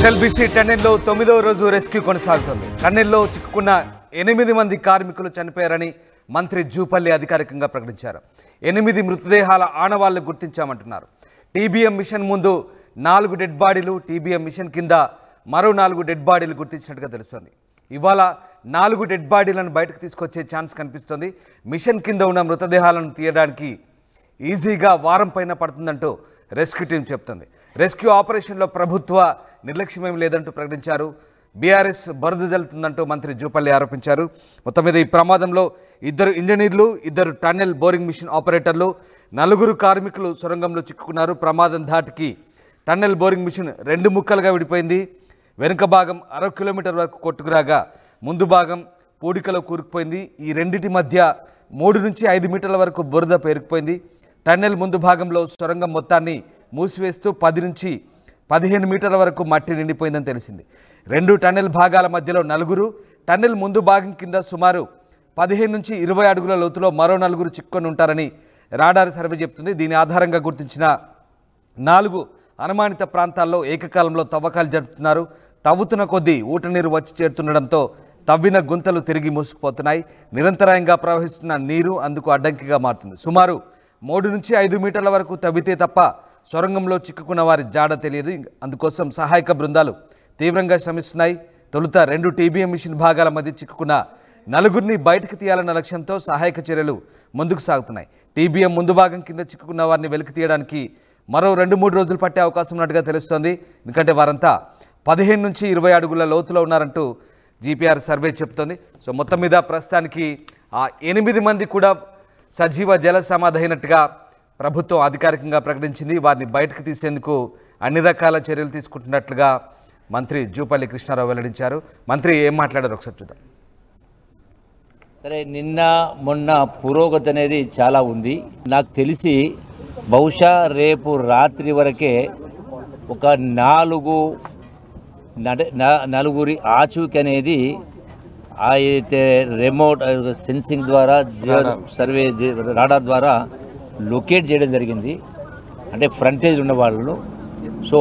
SLBC టన్నెల్లో 9వ రోజు rescue కొనసాగుతోంది. టన్నెల్లో చిక్కుకున్న 8 మంది కార్మికులు చనిపోయారని మంత్రి జూపల్లి అధికారికంగా ప్రకటించారు. 8 మృతదేహాల ఆనవాళ్లు గుర్తించామంటున్నారు. టీబీఎం మిషన్ ముందు 4 డెడ్ బాడీలు, టీబీఎం మిషన్ కింద మరో 4 డెడ్ బాడీలు గుర్తించినట్టుగా తెలుస్తోంది. ఇవాళ 4 డెడ్ బాడీలను బయటకు తీసుకొచ్చే ఛాన్స్ కనిపిస్తోంది. మిషన్ కింద ఉన్న మృతదేహాలను తీయడానికి ఈజీగా వారం పైన పడుతుందంటూ రెస్క్యూ టీం చెప్తుంది. రెస్క్యూ ఆపరేషన్లో ప్రభుత్వ నిర్లక్ష్యమేం లేదంటూ ప్రకటించారు. బీఆర్ఎస్ బరుదు జల్లుతుందంటూ మంత్రి జూపల్లి ఆరోపించారు. మొత్తం మీద ఈ ప్రమాదంలో 2 ఇంజనీర్లు, 2 టన్నెల్ బోరింగ్ మిషన్ ఆపరేటర్లు, 4 కార్మికులు సొరంగంలో చిక్కుకున్నారు. ప్రమాదం ధాటికి టన్నెల్ బోరింగ్ మిషన్ 2 ముక్కలుగా విడిపోయింది. వెనుక భాగం 1/2 కిలోమీటర్ వరకు కొట్టుకురాగా ముందు భాగం పూడికలో కూరుకుపోయింది. ఈ రెండింటి మధ్య 3 నుంచి 5 మీటర్ల వరకు బురద పేరుకుపోయింది. టన్నెల్ ముందు భాగంలో సొరంగం మొత్తాన్ని మూసివేస్తూ 10 నుంచి 15 మీటర్ల వరకు మట్టి నిండిపోయిందని తెలిసింది. 2 టన్నెల్ భాగాల మధ్యలో 4, టన్నెల్ ముందు భాగం కింద సుమారు 15 నుంచి 20 అడుగుల లోతులో మరో 4 చిక్కుకొని ఉంటారని రాడార్ సర్వే చెప్తుంది. దీని ఆధారంగా గుర్తించిన 4 అనుమానిత ప్రాంతాల్లో ఏకకాలంలో తవ్వకాలు జరుపుతున్నారు. తవ్వుతున్న కొద్దీ ఊట నీరు వచ్చి చేరుతుండడంతో తవ్విన గుంతలు తిరిగి మూసుకుపోతున్నాయి. నిరంతరాయంగా ప్రవహిస్తున్న నీరు అందుకు అడ్డంకిగా మారుతుంది. సుమారు 3 నుంచి 5 మీటర్ల వరకు తవ్వితే తప్ప సొరంగంలో చిక్కుకున్న వారి జాడ తెలియదు. అందుకోసం సహాయక బృందాలు తీవ్రంగా శ్రమిస్తున్నాయి. తొలుత 2 టీబీఎం మిషన్ భాగాల మధ్య చిక్కుకున్న 4 బయటకు తీయాలన్న లక్ష్యంతో సహాయక చర్యలు ముందుకు సాగుతున్నాయి. టీబీఎం ముందు భాగం కింద చిక్కుకున్న వారిని వెలికి తీయడానికి మరో 2-3 రోజులు పట్టే అవకాశం ఉన్నట్టుగా తెలుస్తోంది. ఎందుకంటే వారంతా 15 నుంచి 20 అడుగుల లోతులో ఉన్నారంటూ జీపీఆర్ సర్వే చెప్తోంది. సో మొత్తం మీద ప్రస్తుతానికి ఆ 8 మంది కూడా సజీవ జల సమాధి అయినట్టుగా ప్రభుత్వం అధికారికంగా ప్రకటించింది. వారిని బయటకు తీసేందుకు అన్ని రకాల చర్యలు తీసుకుంటున్నట్లుగా మంత్రి జూపల్లి కృష్ణారావు వెల్లడించారు. మంత్రి ఏం మాట్లాడారు ఒకసారి చూద్దాం. సరే, నిన్న మొన్న పురోగతి అనేది చాలా ఉంది. నాకు తెలిసి బహుశా రేపు రాత్రి వరకే ఒక 4 ఆచూకీ అనేది అయితే రిమోట్ సెన్సింగ్ ద్వారా సర్వే రాడార్ ద్వారా లొకేట్ చేయడం జరిగింది. అంటే ఫ్రంటేజ్ ఉన్న వాళ్ళు. సో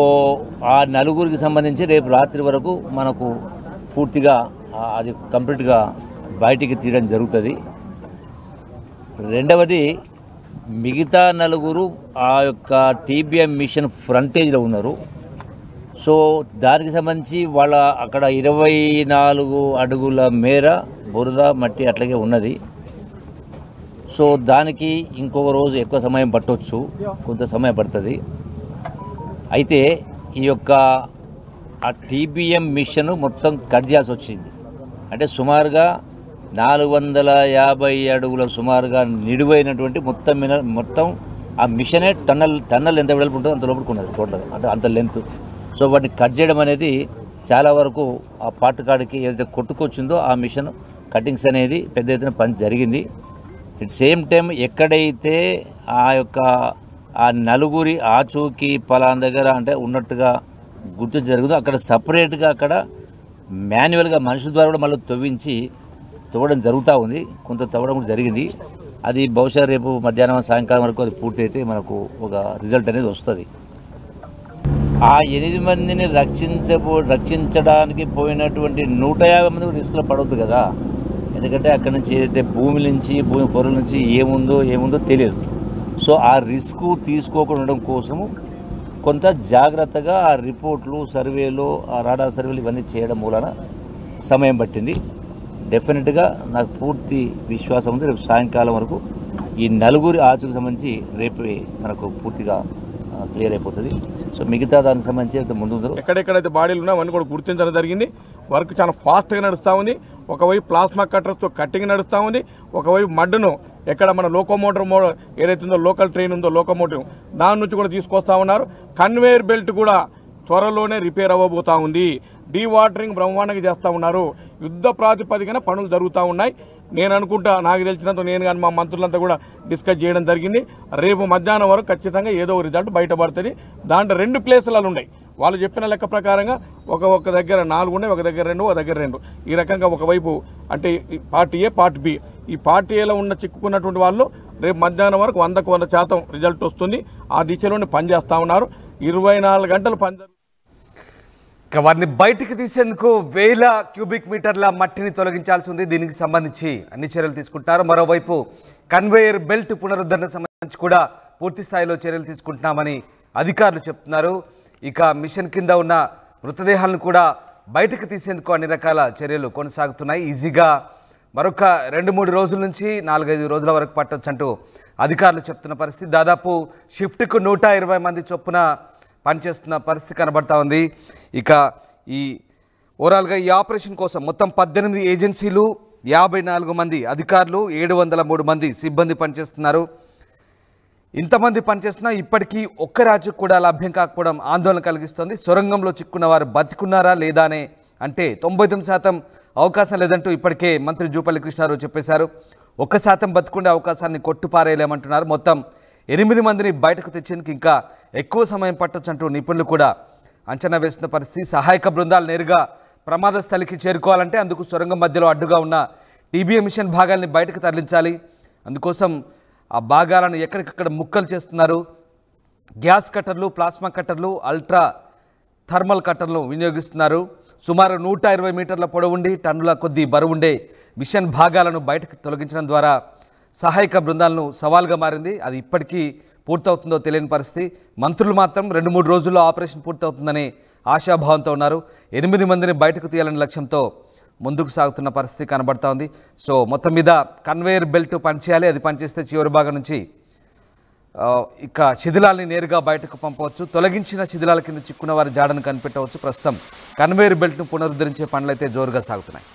ఆ 4కి సంబంధించి రేపు రాత్రి వరకు మనకు పూర్తిగా అది కంప్లీట్గా బయటికి తీయడం జరుగుతుంది. రెండవది, మిగతా 4 ఆ యొక్క టీబీఎం మిషన్ ఫ్రంటేజ్లో ఉన్నారు. సో దానికి సంబంధించి వాళ్ళ అక్కడ 24 అడుగుల మేర బురద మట్టి అట్లాగే ఉన్నది. సో దానికి ఇంకొక రోజు ఎక్కువ సమయం పట్టవచ్చు, కొంత సమయం పడుతుంది. అయితే ఈ యొక్క ఆ టీబీఎం మిషన్ మొత్తం కట్ చేయాల్సి వచ్చింది. అంటే సుమారుగా 450 అడుగుల సుమారుగా నిడివైనటువంటి మొత్తం ఆ మిషనే టన్నల్ ఎంత వెడల్పు ఉంటుందో అంత లోపలికి ఉన్నది టోటల్గా, అంటే అంత లెంత్. సో వాటిని కట్ చేయడం అనేది చాలా వరకు ఆ పార్ట్ కాడికి ఏదైతే కొట్టుకొచ్చిందో ఆ మిషన్ కటింగ్స్ అనేది పెద్ద ఎత్తున పని జరిగింది. ఇట్ సేమ్ టైం ఎక్కడైతే ఆ యొక్క ఆ 4 ఆచూకీ పలానా దగ్గర అంటే ఉన్నట్టుగా గుర్తు జరుగుతుందో అక్కడ సపరేట్గా అక్కడ మాన్యువల్గా మనుషుల ద్వారా కూడా మళ్ళీ తవ్వడం జరుగుతూ ఉంది. కొంత తవ్వడం కూడా జరిగింది. అది బహుశా రేపు మధ్యాహ్నం సాయంకాలం వరకు అది పూర్తయితే మనకు ఒక రిజల్ట్ అనేది వస్తుంది. ఆ 8 మందిని రక్షించడానికి పోయినటువంటి 150 మంది రిస్క్లో పడవద్దు కదా. ఎందుకంటే అక్కడి నుంచి ఏదైతే భూమి పొరల నుంచి ఏముందో తెలియదు. సో ఆ రిస్క్ తీసుకోకుండా ఉండడం కోసము కొంత జాగ్రత్తగా ఆ రిపోర్ట్లు, సర్వేలు, ఆ రాడార్ సర్వేలు ఇవన్నీ చేయడం మూలన సమయం పట్టింది. డెఫినెట్గా నాకు పూర్తి విశ్వాసం ఉంది రేపు సాయంకాలం వరకు ఈ 4 ఆచూకు సంబంధించి రేపు మనకు పూర్తిగా క్లియర్ అయిపోతుంది. సో మిగతా దానికి సంబంధించి ముందు ఎక్కడెక్కడైతే బాడీలు ఉన్నాయో అవన్నీ కూడా గుర్తించడం జరిగింది. వర్క్ చాలా ఫాస్ట్గా నడుస్తూ ఉంది. ఒకవైపు ప్లాస్మా కట్టర్స్తో కట్టింగ్ నడుస్తూ ఉంది. ఒకవైపు మడ్డును ఎక్కడ మన లోకోమోటర్ ఏదైతే ఉందో లోకల్ ట్రైన్ ఉందో లోకోమోటివ్ దాని నుంచి కూడా తీసుకొస్తా ఉన్నారు. కన్వేయర్ బెల్ట్ కూడా త్వరలోనే రిపేర్ అవ్వబోతా ఉంది. డీవాటరింగ్ బ్రహ్మాండంగా చేస్తూ ఉన్నారు. యుద్ధ ప్రాతిపదికన పనులు జరుగుతూ ఉన్నాయి. నేను అనుకుంటా, నాకు తెలిసినంత నేను కానీ మా మంత్రులంతా కూడా డిస్కస్ చేయడం జరిగింది. రేపు మధ్యాహ్నం వరకు ఖచ్చితంగా ఏదో రిజల్ట్ బయటపడుతుంది. దాంట్లో 2 ప్లేసులలో ఉన్నాయి. వాళ్ళు చెప్పిన లెక్క ప్రకారంగా ఒక దగ్గర 4 ఉన్నాయి, ఒక దగ్గర 2, ఒక దగ్గర 2. ఈ రకంగా ఒకవైపు అంటే పార్ట్ ఏ, పార్ట్ బి. ఈ పార్ట్ ఏలో ఉన్న చిక్కుకున్నటువంటి వాళ్ళు రేపు మధ్యాహ్నం వరకు 100కు 100% రిజల్ట్ వస్తుంది. ఆ దిశలోనే పనిచేస్తూ ఉన్నారు. 24 గంటలు పని. ఇక వారిని బయటికి తీసేందుకు 1000 క్యూబిక్ మీటర్ల మట్టిని తొలగించాల్సి ఉంది. దీనికి సంబంధించి అన్ని చర్యలు తీసుకుంటారు. మరోవైపు కన్వేయర్ బెల్ట్ పునరుద్ధరణ సంబంధించి కూడా పూర్తి స్థాయిలో చర్యలు తీసుకుంటున్నామని అధికారులు చెప్తున్నారు. ఇక మిషన్ కింద ఉన్న మృతదేహాలను కూడా బయటకు తీసేందుకు అన్ని రకాల చర్యలు కొనసాగుతున్నాయి. ఈజీగా మరొక 2-3 రోజుల నుంచి 4-5 రోజుల వరకు పట్టొచ్చంటూ అధికారులు చెప్తున్న పరిస్థితి. దాదాపు షిఫ్ట్కు 120 మంది చొప్పున పనిచేస్తున్న పరిస్థితి కనబడతా ఉంది. ఇక ఈ ఓవరాల్గా ఈ ఆపరేషన్ కోసం మొత్తం 18 ఏజెన్సీలు, 54 మంది అధికారులు, 703 మంది సిబ్బంది పనిచేస్తున్నారు. ఇంతమంది పనిచేస్తున్నా ఇప్పటికీ ఒక్క రాజు కూడా లభ్యం కాకపోవడం ఆందోళన కలిగిస్తోంది. సొరంగంలో చిక్కున్న వారు బతికున్నారా లేదా అనే అంటే 99% అవకాశం లేదంటూ ఇప్పటికే మంత్రి జూపల్లి కృష్ణారావు చెప్పేశారు. 1% బతుకుండే అవకాశాన్ని కొట్టుపారేయలేమంటున్నారు. మొత్తం 8 మందిని బయటకు తెచ్చేందుకు ఇంకా ఎక్కువ సమయం పట్టొచ్చంటూ నిపుణులు కూడా అంచనా వేస్తున్న పరిస్థితి. సహాయక బృందాలు నేరుగా ప్రమాద స్థలికి చేరుకోవాలంటే అందుకు సొరంగం మధ్యలో అడ్డుగా ఉన్న టీబీఎం మిషన్ భాగాల్ని బయటకు తరలించాలి. అందుకోసం ఆ భాగాలను ఎక్కడికక్కడ ముక్కలు చేస్తున్నారు. గ్యాస్ కట్టర్లు, ప్లాస్మా కట్టర్లు, అల్ట్రా థర్మల్ కట్టర్లు వినియోగిస్తున్నారు. సుమారు 120 మీటర్ల పొడవుండి టన్నుల కొద్దీ బరువుండే మిషన్ భాగాలను బయటకు తొలగించడం ద్వారా సహాయక బృందాలను సవాల్గా మారింది. అది ఇప్పటికీ పూర్తవుతుందో తెలియని పరిస్థితి. మంత్రులు మాత్రం 2-3 రోజుల్లో ఆపరేషన్ పూర్తవుతుందని ఆశాభావంతో ఉన్నారు. 8 మందిని బయటకు తీయాలనే లక్ష్యంతో ముందుకు సాగుతున్న పరిస్థితి కనబడతా ఉంది. సో మొత్తం మీద కన్వేయర్ బెల్ట్ పనిచేయాలి. అది పనిచేస్తే చివరి భాగం నుంచి ఇక శిథిలాల్ని నేరుగా బయటకు పంపవచ్చు. తొలగించిన శిథిలాల కింద చిక్కున్న వారి జాడను కనిపెట్టవచ్చు. ప్రస్తుతం కన్వేయర్ బెల్ట్ను పునరుద్ధరించే పనులైతే జోరుగా సాగుతున్నాయి.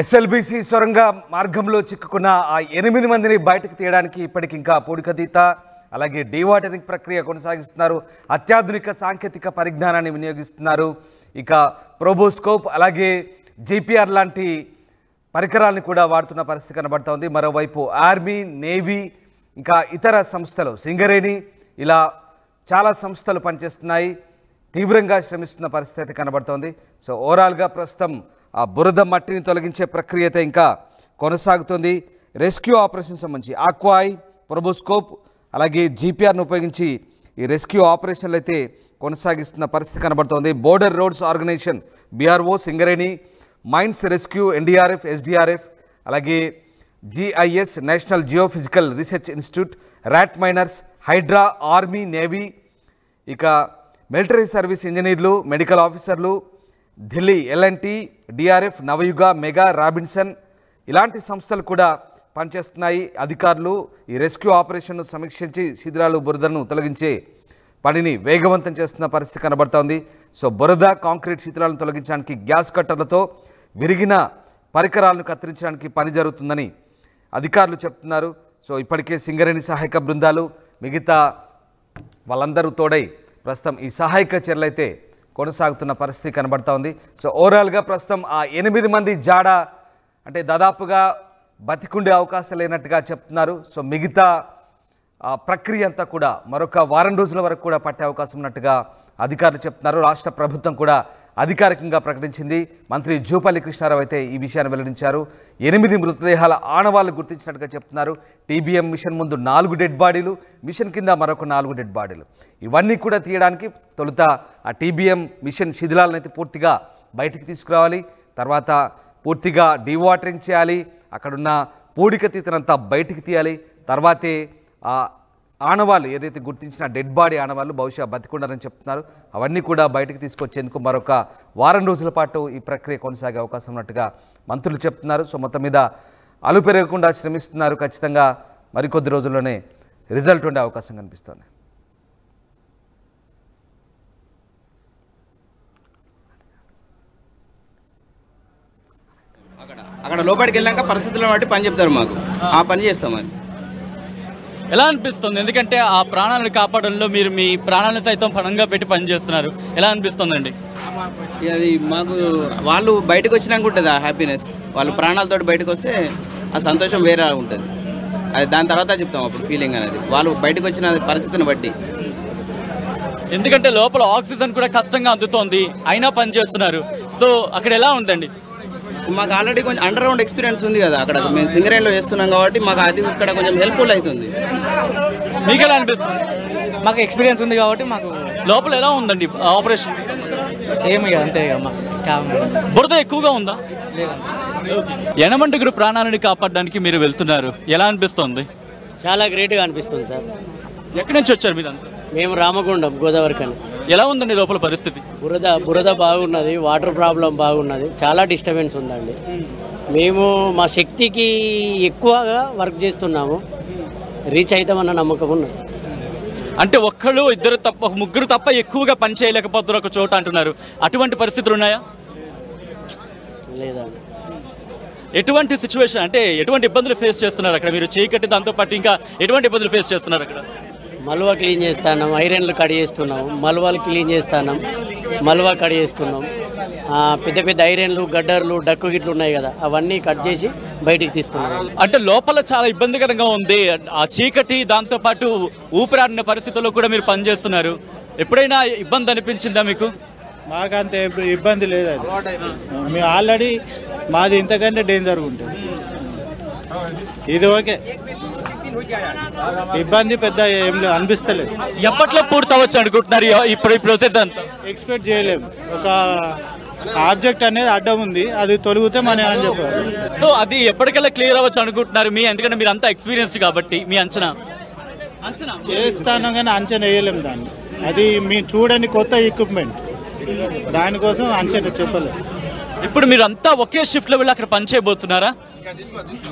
ఎస్ఎల్బీసీ సొరంగ మార్గంలో చిక్కుకున్న ఆ 8 మందిని బయటకు తీయడానికి ఇప్పటికి ఇంకా పూడికతీత అలాగే డీవాటరింగ్ ప్రక్రియ కొనసాగిస్తున్నారు. అత్యాధునిక సాంకేతిక పరిజ్ఞానాన్ని వినియోగిస్తున్నారు. ఇక ప్రోబోస్కోప్ అలాగే జీపీఆర్ లాంటి పరికరాలను కూడా వాడుతున్న పరిస్థితి కనబడతా ఉంది. మరోవైపు ఆర్మీ, నేవీ ఇంకా ఇతర సంస్థలు, సింగరేణి ఇలా చాలా సంస్థలు పనిచేస్తున్నాయి. తీవ్రంగా శ్రమిస్తున్న పరిస్థితి కనబడుతోంది. సో ఓవరాల్గా ప్రస్తుతం ఆ బురద మట్టిని తొలగించే ప్రక్రియ అయితే ఇంకా కొనసాగుతుంది. రెస్క్యూ ఆపరేషన్ సంబంధించి ఆక్వాయ్, ప్రోబోస్కోప్ అలాగే జీపీఆర్ను ఉపయోగించి ఈ రెస్క్యూ ఆపరేషన్లు అయితే కొనసాగిస్తున్న పరిస్థితి కనబడుతోంది. Border roads organisation, BRO, Singareni, mines rescue, NDRF, SDRF అలాగే GIS national geophysical research institute, rat miners, HYDRAA, army, navy, ఇక మిలిటరీ సర్వీస్ ఇంజనీర్లు, మెడికల్ ఆఫీసర్లు, Delhi LNT, DRF, Navayuga, Megha, Robinson ఇలాంటి సంస్థలు కూడా పనిచేస్తున్నాయి. అధికారులు ఈ రెస్క్యూ ఆపరేషన్ను సమీక్షించి శిథిలాలు, బురదను తొలగించే పనిని వేగవంతం చేస్తున్న పరిస్థితి కనబడుతోంది. సో బురద, కాంక్రీట్ శిథిలాలను తొలగించడానికి గ్యాస్ కట్టర్లతో విరిగిన పరికరాలను కత్తిరించడానికి పని జరుగుతుందని అధికారులు చెప్తున్నారు. సో ఇప్పటికే సింగరేణి సహాయక బృందాలు మిగతా వాళ్ళందరూ తోడై ప్రస్తుతం ఈ సహాయక చర్యలు అయితే కొనసాగుతున్న పరిస్థితి కనబడతా ఉంది. సో ఓవరాల్గా ప్రస్తుతం ఆ 8 మంది జాడ అంటే దాదాపుగా బతికుండే అవకాశం లేనట్టుగా చెప్తున్నారు. సో మిగతా ప్రక్రియ అంతా కూడా మరొక వారం రోజుల వరకు కూడా పట్టే అవకాశం ఉన్నట్టుగా అధికారులు చెప్తున్నారు. రాష్ట్ర ప్రభుత్వం కూడా అధికారికంగా ప్రకటించింది. మంత్రి జూపల్లి కృష్ణారావు అయితే ఈ విషయాన్ని వెల్లడించారు. 8 మృతదేహాల ఆనవాళ్లు గుర్తించినట్టుగా చెప్తున్నారు. టీబీఎం మిషన్ ముందు 4 డెడ్ బాడీలు, మిషన్ కింద మరొక 4 డెడ్ బాడీలు. ఇవన్నీ కూడా తీయడానికి తొలుత ఆ టీబీఎం మిషన్ శిథిలాలను అయితే పూర్తిగా బయటికి తీసుకురావాలి. తర్వాత పూర్తిగా డీవాటరింగ్ చేయాలి. అక్కడున్న పూడికతీతనంతా బయటికి తీయాలి. తర్వాతే ఆ ఆనవాళ్ళు ఏదైతే గుర్తించిన డెడ్ బాడీ ఆనవాళ్ళు బహుశా బతికుండారని చెప్తున్నారు. అవన్నీ కూడా బయటకు తీసుకొచ్చేందుకు మరొక వారం రోజుల పాటు ఈ ప్రక్రియ కొనసాగే అవకాశం ఉన్నట్టుగా మంత్రులు చెప్తున్నారు. సో మొత్తం మీద అలు పెరగకుండా శ్రమిస్తున్నారు. ఖచ్చితంగా మరికొద్ది రోజుల్లోనే రిజల్ట్ ఉండే అవకాశం కనిపిస్తోంది. అక్కడ లోపలికి వెళ్ళాక పరిస్థితులను బట్టి పని చెప్తారు మాకు, ఆ పని చేస్తాం. అది ఎలా అనిపిస్తుంది? ఎందుకంటే ఆ ప్రాణాలను కాపాడంలో మీరు మీ ప్రాణాలను సైతం పణంగా పెట్టి పని చేస్తున్నారు. ఎలా అనిపిస్తుందండి? అది మాకు వాళ్ళు బయటకు వచ్చినాక ఉంటుంది ఆ హ్యాపీనెస్. వాళ్ళు ప్రాణాలతోటి బయటకు వస్తే ఆ సంతోషం వేరే ఉంటుంది. అది దాని తర్వాత చెప్తాం అప్పుడు ఫీలింగ్ అనేది, వాళ్ళు బయటకు వచ్చిన పరిస్థితిని బట్టి. ఎందుకంటే లోపల ఆక్సిజన్ కూడా కష్టంగా అందుతోంది, అయినా పని చేస్తున్నారు. సో అక్కడ ఎలా ఉందండి? మాకు ఆల్రెడీ కొంచెం అండర్ గ్రౌండ్ ఎక్స్పీరియన్స్ ఉంది కదా, అక్కడ మేము సింగరేణిలో చేస్తున్నాం కాబట్టి మాకు అది ఇక్కడ కొంచెం హెల్ప్ఫుల్ అవుతుంది. మీకు ఎలా అనిపిస్తుంది? మాకు ఎక్స్పీరియన్స్ ఉంది కాబట్టి మాకు. లోపల ఎలా ఉందండి ఆపరేషన్? సేమ్ ఇక అంతే ఇక బురద ఎక్కువగా ఉందా? యనమండుగురు ప్రాణాలను కాపాడడానికి మీరు వెళ్తున్నారు, ఎలా అనిపిస్తుంది? చాలా గ్రేట్గా అనిపిస్తుంది సార్. ఎక్కడి నుంచి వచ్చారు మీరంతా? మేము రామగుండం, గోదావరి కని. ఎలా ఉందండి లోపల పరిస్థితి? బురద బాగున్నది, వాటర్ ప్రాబ్లం బాగున్నది, చాలా డిస్టర్బెన్స్ ఉందండి. మేము మా శక్తికి ఎక్కువగా వర్క్ చేస్తున్నాము, రీచ్ అవుతామన్న నమ్మకం ఉన్నది. అంటే ఒక్కళ్ళు ఇద్దరు తప్ప ముగ్గురు తప్ప ఎక్కువగా పని చేయలేకపోతున్నారు ఒక చోట అంటున్నారు. అటువంటి పరిస్థితులు ఉన్నాయా? లేదా? ఎటువంటి సిచ్యువేషన్ అంటే ఎటువంటి ఇబ్బందులు ఫేస్ చేస్తున్నారు అక్కడ మీరు? చీకటి దాంతోపాటు ఇంకా ఎటువంటి ఇబ్బందులు ఫేస్ చేస్తున్నారు అక్కడ? మలువ క్లీన్ చేస్తున్నాం, ఐరన్లు కడిగేస్తున్నాం, మలువలు క్లీన్ చేస్తున్నాం, మలువ కడిగేస్తున్నాం. పెద్ద పెద్ద ఐరన్లు, గడ్డర్లు, డక్కు గిట్లు ఉన్నాయి కదా, అవన్నీ కట్ చేసి బయటికి తీస్తున్నాం. అంటే లోపల చాలా ఇబ్బందికరంగా ఉంది ఆ చీకటి, దాంతోపాటు ఊపిరాడిన పరిస్థితుల్లో కూడా మీరు పనిచేస్తున్నారు. ఎప్పుడైనా ఇబ్బంది అనిపించిందా మీకు? మాకంత ఇబ్బంది లేదు. అది మేము ఆల్రెడీ మాది ఇంతకంటే డేంజర్ ఉంటుంది. ఇది ఓకే, ఇబ్బంది పెద్ద ఏం అనిపిస్తలేదు. ఎప్పట్లో పూర్తవచ్చు అనుకుంటున్నారు ఇప్పుడు ఈ ప్రాసెస్ అంతా? ఎక్స్పెక్ట్ చేయలేము. ఒక ఆబ్జెక్ట్ అనేది అడ్డం ఉంది, అది తొలిగితే మన అని చెప్పారు. సో అది ఎప్పటికల్లా క్లియర్ అవ్వచ్చు అనుకుంటున్నారు మీ? ఎందుకంటే మీరు అంతా ఎక్స్పీరియన్స్ కాబట్టి మీ అంచనా చేస్తాను కానీ అంచనా వేయలేము దాన్ని. అది మీ చూడని కొత్త ఎక్విప్మెంట్, దానికోసం అంచనా చెప్పలేదు. ఇప్పుడు మీరు అంతా ఒకే షిఫ్ట్ లో వెళ్ళి అక్కడ పని చేయబోతున్నారా?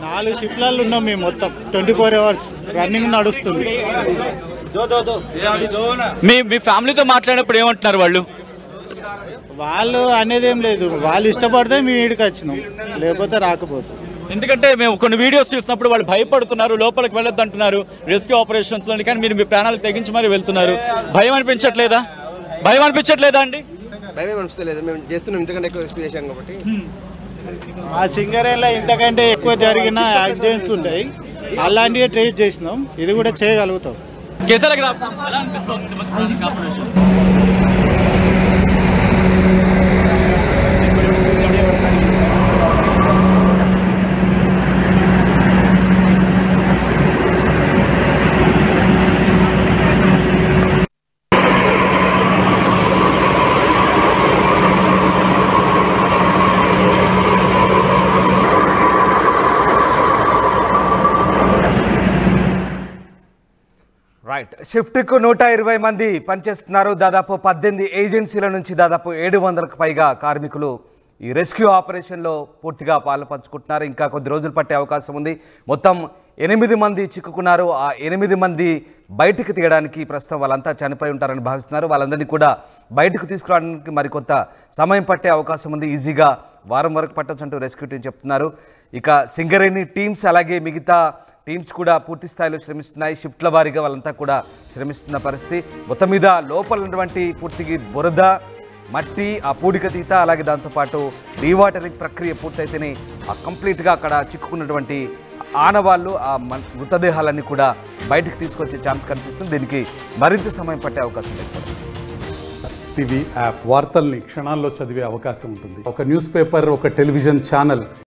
4 షిఫ్ట్లలో ఉన్నాం మేము, మొత్తం 24 hours రన్నింగ్ నడుస్తుంది. మీ ఫ్యామిలీతో మాట్లాడినప్పుడు ఏమంటున్నారు వాళ్ళు? వాళ్ళు అనేది ఏం లేదు, వాళ్ళు ఇష్టపడితే మేము ఈడికి వచ్చినాం, లేకపోతే రాకపోతే. ఎందుకంటే మేము కొన్ని వీడియోస్ చూసినప్పుడు వాళ్ళు భయపడుతున్నారు, లోపలికి వెళ్ళొద్దు అంటున్నారు రెస్క్యూ ఆపరేషన్స్ లో, కానీ మీరు మీ ప్రాణాలు తెగించి మరి వెళ్తున్నారు. భయం అనిపించట్లేదా? భయం అనిపించట్లేదా అండి? భయం అనిపిస్తలేదు, మేము చేస్తున్నాం ఇంతకంటే ఎక్కువ ఎక్స్పీరియన్స్ చేశాం కాబట్టి. మా సింగరేణిలో ఇంతకంటే ఎక్కువ జరిగిన యాక్సిడెంట్స్ ఉంటాయి, అలాంటివి ట్రీట్ చేసినాం, ఇది కూడా చేయగలుగుతాం. రైట్, షిఫ్ట్కు 120 మంది పనిచేస్తున్నారు. దాదాపు 18 ఏజెన్సీల నుంచి దాదాపు 700కు పైగా కార్మికులు ఈ రెస్క్యూ ఆపరేషన్లో పూర్తిగా పాలు పంచుకుంటున్నారు. ఇంకా కొద్ది రోజులు పట్టే అవకాశం ఉంది. మొత్తం 8 మంది చిక్కుకున్నారు. ఆ 8 మంది బయటకు తీయడానికి ప్రస్తుతం వాళ్ళంతా చనిపోయి ఉంటారని భావిస్తున్నారు. వాళ్ళందరినీ కూడా బయటకు తీసుకురావడానికి మరికొంత సమయం పట్టే అవకాశం ఉంది. ఈజీగా వారం వరకు పట్టొచ్చు అంటూ రెస్క్యూ టీం చెప్తున్నారు. ఇక సింగరేణి టీమ్స్ అలాగే మిగతా టీమ్స్ కూడా పూర్తి స్థాయిలో శ్రమిస్తున్నాయి. షిఫ్ట్ల వారీగా వాళ్ళంతా కూడా శ్రమిస్తున్న పరిస్థితి. మొత్తం మీద లోపల ఉన్నటువంటి పూర్తిగా బురద, మట్టి, ఆ పూడిక తీత, అలాగే దాంతోపాటు డీవాటరింగ్ ప్రక్రియ పూర్తయితేనే ఆ కంప్లీట్గా అక్కడ చిక్కుకున్నటువంటి ఆనవాళ్ళు, ఆ మృతదేహాలన్నీ కూడా బయటకు తీసుకొచ్చే ఛాన్స్ కనిపిస్తుంది. దీనికి మరింత సమయం పట్టే అవకాశం లేదు. టీవీ యాప్ వార్తల్ని క్షణాల్లో చదివే అవకాశం ఉంటుంది. ఒక న్యూస్ పేపర్, ఒక టెలివిజన్ ఛానల్